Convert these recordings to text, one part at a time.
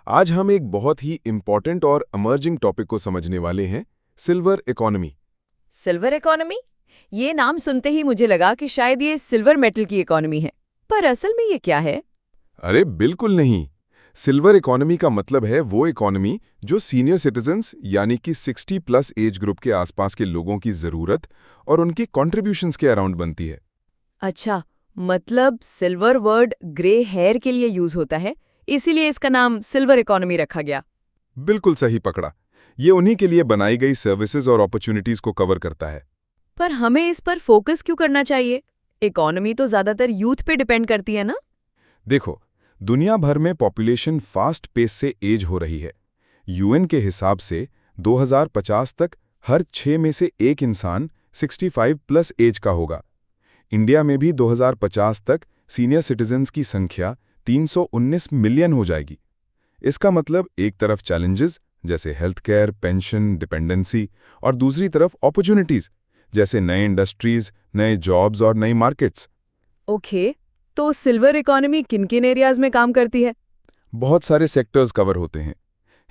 आज हम एक बहुत ही इम्पॉर्टेंट और इमर्जिंग टॉपिक को समझने वाले हैं, सिल्वर इकोनॉमी। Silver economy? ये नाम सुनते ही मुझे लगा कि शायद ये सिल्वर मेटल की इकोनॉमी है। पर असल में ये क्या है? अरे बिल्कुल नहीं। सिल्वर इकोनॉमी का मतलब है वो इकोनॉमी जो सीनियर सिटीजन्स यानी कि 60 प्लस एज ग्रुप के आसपास के लोगों की ज़रूरत और उनकी कॉन्ट्रीब्यूशंस के अराउंड बनती है। अच्छा, मतलब सिल्वर वर्ड ग्रे हेयर के लिए यूज होता है, इसीलिए इसका नाम सिल्वर इकोनॉमी रखा गया। बिल्कुल सही पकड़ा। ये उन्हीं के लिए बनाई गई सर्विसेज और अपॉर्चुनिटीज को कवर करता है। पर हमें इस पर फोकस क्यों करना चाहिए? इकोनॉमी तो ज्यादातर यूथ पे डिपेंड करती है ना? देखो, दुनिया भर में पॉपुलेशन फास्ट पेस से एज हो रही है। यूएन के हिसाब से 2050 तक हर 6 में से एक इंसान 65 प्लस एज का होगा। इंडिया में भी 2050 तक सीनियर सिटीजन्स की संख्या 319 मिलियन हो जाएगी। इसका मतलब एक तरफ चैलेंजेस जैसे हेल्थ केयर, पेंशन, डिपेंडेंसी और दूसरी तरफ अपॉर्चुनिटीज जैसे नए इंडस्ट्रीज, नए जॉब्स और नई मार्केट्स। ओके, तो सिल्वर इकोनॉमी किन-किन एरियाज में काम करती है? बहुत सारे सेक्टर्स कवर होते हैं।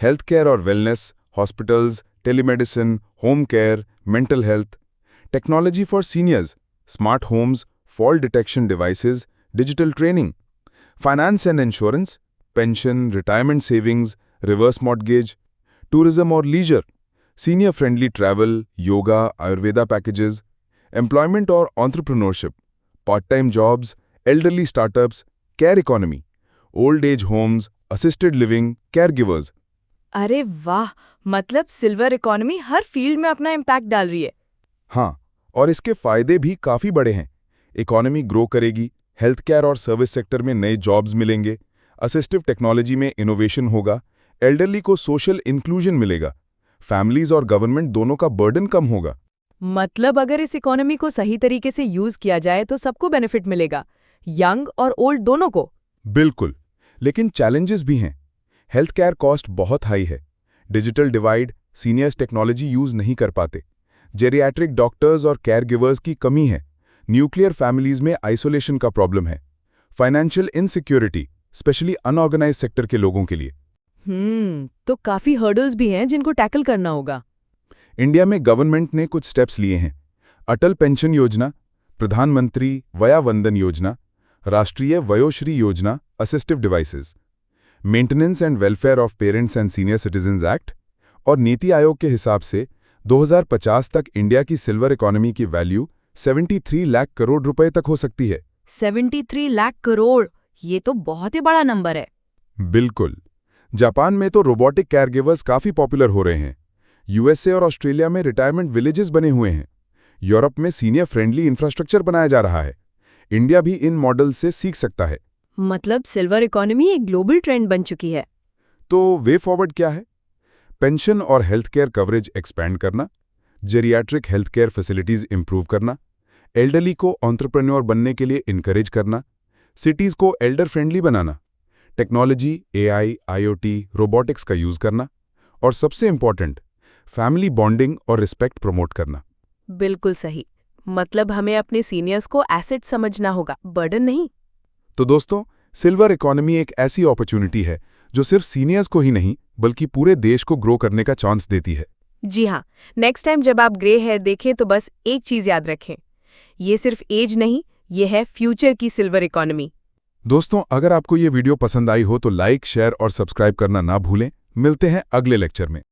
हेल्थ केयर और wellness, hospitals, telemedicine, home care, mental health, technology for seniors, smart homes, fall detection devices, digital training, finance and insurance, pension, retirement savings, reverse mortgage, tourism और leisure, senior friendly travel, yoga, ayurveda packages, employment और entrepreneurship, part time jobs, elderly startups, care economy, old age homes, assisted living, caregivers. अरे वाह, मतलब silver economy हर field में अपना impact डाल रही है। हाँ, और इसके फायदे भी काफ़ी बड़े हैं। इकोनॉमी ग्रो करेगी, हेल्थ केयर और सर्विस सेक्टर में नए जॉब्स मिलेंगे, असिस्टिव टेक्नोलॉजी में इनोवेशन होगा, एल्डरली को सोशल इंक्लूजन मिलेगा, फैमिलीज और गवर्नमेंट दोनों का बर्डन कम होगा। मतलब अगर इस इकोनॉमी को सही तरीके से यूज किया जाए तो सबको बेनिफिट मिलेगा, यंग और ओल्ड दोनों को। बिल्कुल, लेकिन चैलेंजेस भी हैं। हेल्थ केयर कॉस्ट बहुत हाई है, digital divide, seniors technology use नहीं कर पाते, जेरियाट्रिक डॉक्टर्स और केयर गिवर्स की कमी है, न्यूक्लियर फैमिलीज में आइसोलेशन का प्रॉब्लम है, financial insecurity, specially unorganised sector के लोगों के लिए। तो काफी हर्डल्स भी हैं जिनको टैकल करना होगा। इंडिया में गवर्नमेंट ने कुछ स्टेप्स लिए हैं। अटल पेंशन योजना, प्रधानमंत्री वया वंदन योजना, राष्ट्रीय Vayoshri Yojana, assistive devices, maintenance and welfare of parents and senior citizens act, और नीति आयोग के हिसाब से 2050 तक इंडिया की सिल्वर इकोनॉमी की वैल्यू 73 लाख करोड़ रुपए तक हो सकती है। 73 लाख करोड़, ये तो बहुत ही बड़ा नंबर है। बिल्कुल। जापान में तो रोबोटिक केयरगिवर्स काफी पॉपुलर हो रहे हैं। यूएसए और ऑस्ट्रेलिया में रिटायरमेंट विलेजेस बने हुए हैं। यूरोप में सीनियर फ्रेंडली इंफ्रास्ट्रक्चर बनाया जा रहा है। इंडिया भी इन मॉडल से सीख सकता है। मतलब सिल्वर इकोनॉमी एक ग्लोबल ट्रेंड बन चुकी है। तो वे फॉरवर्ड क्या है? पेंशन और हेल्थ केयर कवरेज एक्सपैंड करना, geriatric health care facilities improve करना, एल्डरली को एंटरप्रेन्योर बनने के लिए इनकरेज करना, सिटीज को एल्डर फ्रेंडली बनाना, टेक्नोलॉजी, एआई, आईओटी, रोबोटिक्स का यूज करना, और सबसे इंपॉर्टेंट, फैमिली बॉन्डिंग और रिस्पेक्ट प्रमोट करना। बिल्कुल सही। मतलब हमें अपने सीनियर्स को एसेट समझना होगा, बर्डन नहीं। तो दोस्तों, सिल्वर इकोनॉमी एक ऐसी अपॉर्चुनिटी है जो सिर्फ सीनियर्स को ही नहीं बल्कि पूरे देश को ग्रो करने का चांस देती है। जी हाँ, नेक्स्ट टाइम जब आप ग्रे हेयर देखें तो बस एक चीज याद रखें, ये सिर्फ एज नहीं, ये है फ्यूचर की सिल्वर इकोनॉमी। दोस्तों, अगर आपको ये वीडियो पसंद आई हो तो लाइक, शेयर और सब्सक्राइब करना ना भूलें। मिलते हैं अगले लेक्चर में।